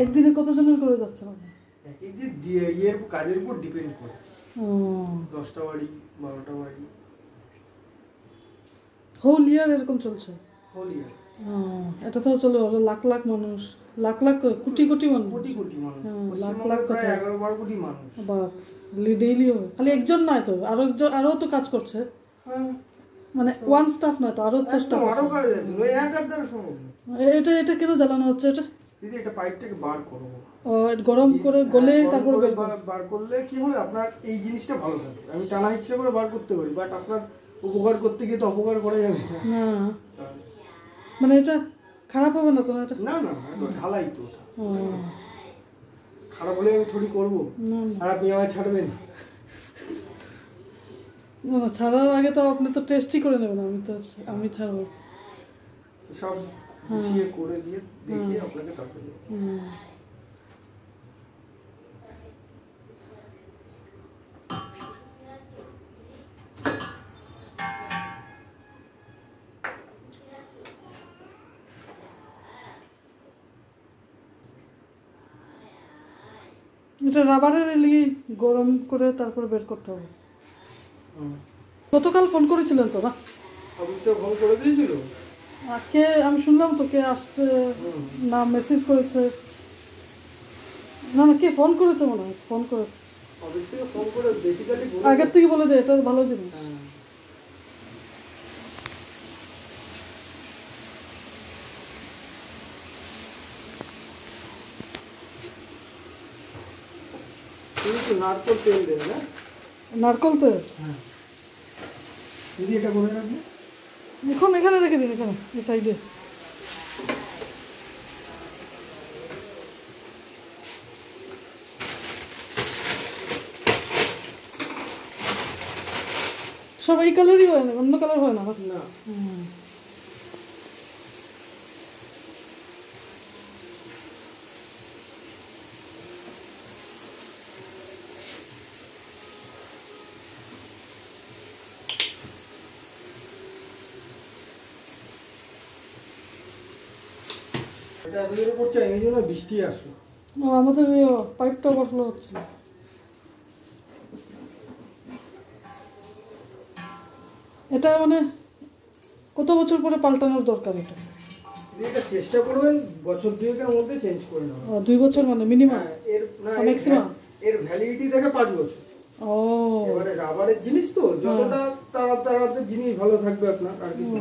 একদিনে কতজনের করে যাচ্ছে মানে? এক এক ইয়ের কাজের উপর ডিপেন্ড করে। 10টা বাড়ি 12টা বাড়ি হোল ইয়ার এরকম চলছে? Whole year. এটা তো চলো লাখ লাখ মানুষ, লাখ লাখ কোটি কোটি মানুষ, কোটি কোটি মানুষ, লাখ লাখ প্রায় 11-12 কোটি মানুষ। বাপ, ডেইলি হবে। খালি একজন নয় তো, আরো তো কাজ করছে। হ্যাঁ, মানে ওয়ান স্টাফ না তো, আরো তো স্টাফ আরো কাজ আছে, ওই এক হাত দ্বারা সম্ভব না। এটা কেন জ্বালানো হচ্ছে এটা? দিদি এটা পাইপটাকে বার করব। গরম করে গলে তারপর বার করলে কি হবে, আপনার এই জিনিসটা ভালো থাকে। আমি টানা ইচ্ছে করে বার করতে পারি, বাট আপনার উপকার করতে গিয়ে তো অপকার করা যাবে না। মানে এটা খারাপ হবে না তো? এটা না না, এটা ঢালাই তো। খারাপ হলে আমি থোড়ি করবো, আর আপনি আমায় ছাড়বেন? না না, ছাড়ার আগে তো আপনি তো টেস্টই করে নেবেন। আমি ছাড়বো সব গুছিয়ে করে দিয়ে দেখিয়ে আপনাকে তারপরে। এটা রাবারের এলি গরম করে তারপরে বের করতে হবে। গতকাল ফোন করেছিলেন তো না? অবশ্যই ফোন করে দিয়েছিল। কে, আমি শুনলাম তো কে আসছে না, মেসেজ করেছে। না না, কে ফোন করেছে মনে হয়, ফোন করেছে। অবশ্যই ফোন করে বেসিক্যালি আগের থেকে বলে দে, এটা ভালো জিনিস। নারকল তেল দেন না? নারকল তেল? হ্যাঁ দিদি, এটা করে রাখবেন এখন, এখানে রেখে দিন, এখানে এই সাইডে। সব এই কালারই হয় না, অন্য কালার হয় না? না। এটা এর উপর চাই, এই জন্য বৃষ্টি আসলো। আমাদের পাইপটা ওভারফ্লো হচ্ছিল। এটা মানে কত বছর পরে পাল্টানোর দরকার? এটা চেষ্টা করবেন বছর 2-এর মধ্যে চেঞ্জ করে নেওয়া। 2 বছর মানে মিনিমাম? এর ম্যাক্সিমাম এর ভ্যালিডিটি থাকে 5 বছর। এবারে রাবারের জিনিস তো, যতটা তাড়াতাড়ি জিনিস ভালো থাকবে আপনার, আর কিছু।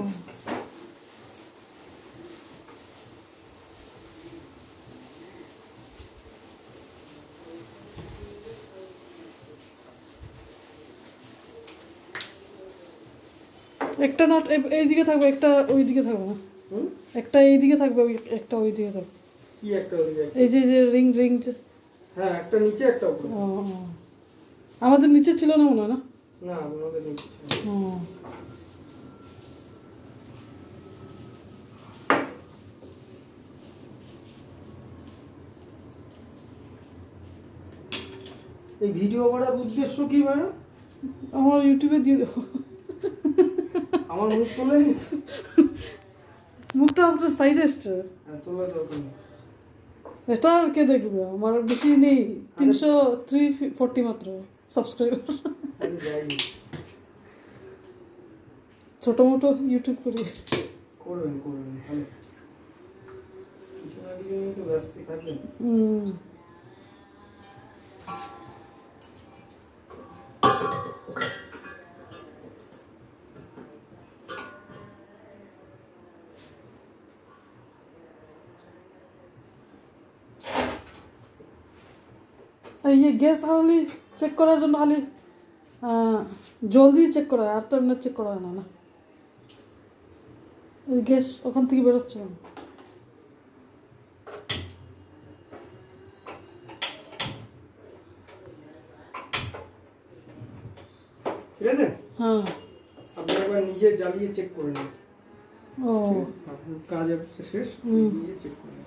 একটা নাট এই দিকে থাকবে, একটা ওই দিকে থাকবে না? একটা এই দিকে থাকবে, একটা ওই দিকে থাকবে। কি একটা ওই দিকে? এই যে রিং হ্যাঁ, একটা নিচে একটা উপরে। আমাদের নিচে ছিল না মনে হয়? না না, আমাদের নিচে ছিল। এই ভিডিও করার উদ্দেশ্য কি ম্যাডাম? আমার ইউটিউবে দিয়ে দেবো। আমার মুখ তোলে নি? মুখটা আপনার সাইডে এসছে। তোলা দরকার নেই। এটা আর কে দেখবে? আমার বেশি নেই, 340 মাত্র সাবস্ক্রাইবার। ছোট মোটো ইউটিউব করি। করবেন ভালো। কিছু না কিছু নিয়ে তো ব্যস্ত থাকবেন। ये গ্যাস খালি চেক করার জন্য খালি জলদি চেক করা হয়, আর তো এমনি চেক করা হয় না? না, এই গ্যাস ওখান থেকে বেরোচ্ছে। ঠিক আছে, হ্যাঁ। আপনি একবার নিজে জ্বালিয়ে চেক করে নিন। কাজ শেষ, নিজে চেক করে নিন।